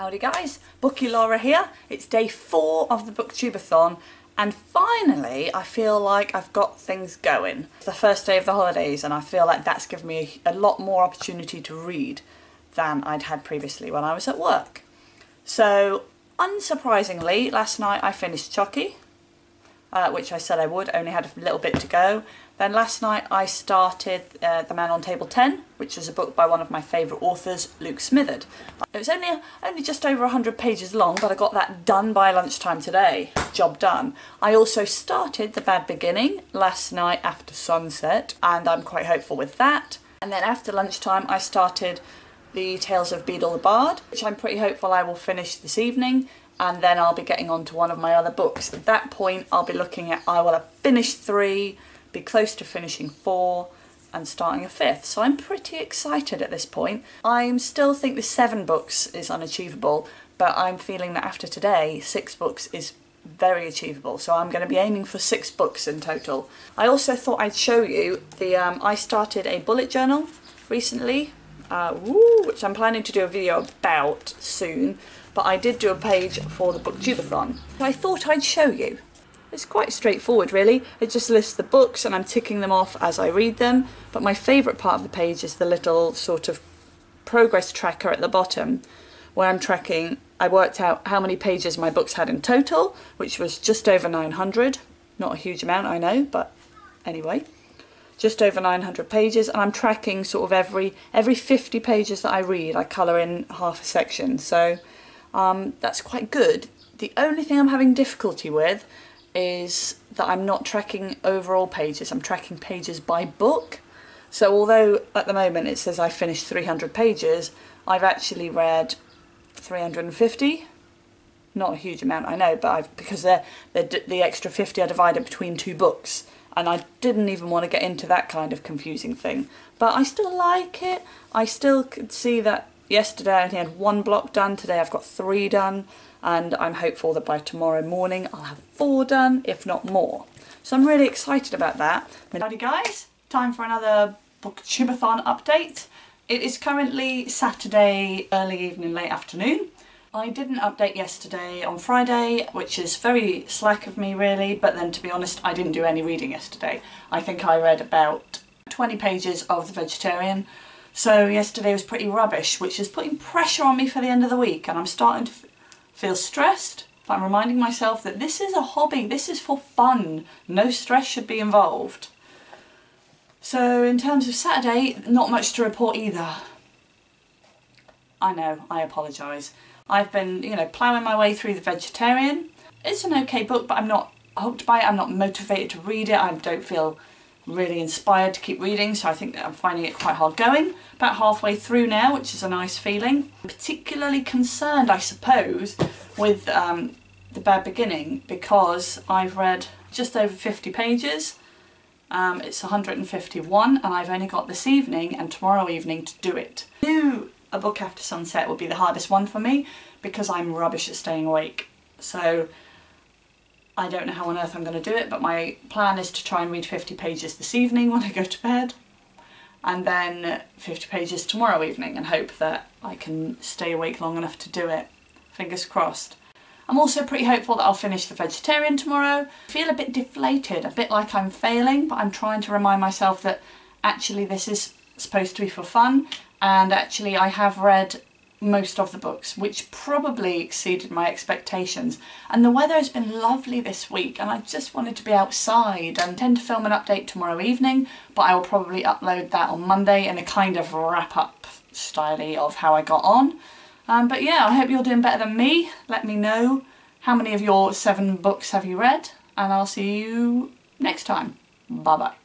Howdy guys, Bookie Laura here. It's day 4 of the BookTube-A-Thon and finally I feel like I've got things going. It's the first day of the holidays and I feel like that's given me a lot more opportunity to read than I'd had previously when I was at work. So unsurprisingly, last night I finished Chucky, which I said I would, only had a little bit to go. Then last night I started The Man on Table 10, which is a book by one of my favourite authors, Luke Smitherd. It was only just over 100 pages long, but I got that done by lunchtime today. Job done. I also started The Bad Beginning last night after sunset, and I'm quite hopeful with that. And then after lunchtime I started The Tales of Beadle the Bard, which I'm pretty hopeful I will finish this evening. And then I'll be getting on to one of my other books. At that point I'll be looking at, I will have finished 3, be close to finishing 4 and starting a 5th. So I'm pretty excited at this point. I still think the 7 books is unachievable, but I'm feeling that after today 6 books is very achievable. So I'm going to be aiming for 6 books in total. I also thought I'd show you the, I started a bullet journal recently, which I'm planning to do a video about soon. But I did do a page for the BookTube-A-Thon. I thought I'd show you. It's quite straightforward really. It just lists the books and I'm ticking them off as I read them. But my favourite part of the page is the little sort of progress tracker at the bottom where I'm tracking. I worked out how many pages my books had in total, which was just over 900. Not a huge amount, I know, but anyway. Just over 900 pages, and I'm tracking sort of every 50 pages that I read, I colour in half a section. So that's quite good. The only thing I'm having difficulty with is that I'm not tracking overall pages, I'm tracking pages by book. So although at the moment it says I finished 300 pages, I've actually read 350. Not a huge amount, I know, but because the extra 50 are divided between 2 books, and I didn't even want to get into that kind of confusing thing. But I still like it. I still could see that yesterday I only had 1 block done, today I've got 3 done, and I'm hopeful that by tomorrow morning I'll have 4 done, if not more. So I'm really excited about that. Howdy guys, time for another BookTube-A-Thon update. It is currently Saturday, early evening, late afternoon. I didn't update yesterday on Friday, which is very slack of me really, but then to be honest I didn't do any reading yesterday. I think I read about 20 pages of The Vegetarian. So yesterday was pretty rubbish, which is putting pressure on me for the end of the week, and I'm starting to feel stressed, but I'm reminding myself that this is a hobby, this is for fun, no stress should be involved. So in terms of Saturday, not much to report either. I know, I apologise. I've been, ploughing my way through The Vegetarian. It's an okay book, but I'm not hooked by it, I'm not motivated to read it, I don't feel really inspired to keep reading, so I think that I'm finding it quite hard going. About halfway through now, which is a nice feeling. I'm particularly concerned, I suppose, with The Bad Beginning, because I've read just over 50 pages. It's 151 and I've only got this evening and tomorrow evening to do it. To do a book after sunset would be the hardest one for me because I'm rubbish at staying awake. So I don't know how on earth I'm going to do it, but my plan is to try and read 50 pages this evening when I go to bed, and then 50 pages tomorrow evening, and hope that I can stay awake long enough to do it. Fingers crossed. I'm also pretty hopeful that I'll finish The Vegetarian tomorrow. I feel a bit deflated, a bit like I'm failing, but I'm trying to remind myself that actually this is supposed to be for fun, and actually I have read most of the books, which probably exceeded my expectations. And the weather has been lovely this week and I just wanted to be outside. I intend to film an update tomorrow evening, but I will probably upload that on Monday in a kind of wrap-up style of how I got on. But yeah, I hope you're doing better than me. Let me know how many of your 7 books have you read, and I'll see you next time. Bye bye.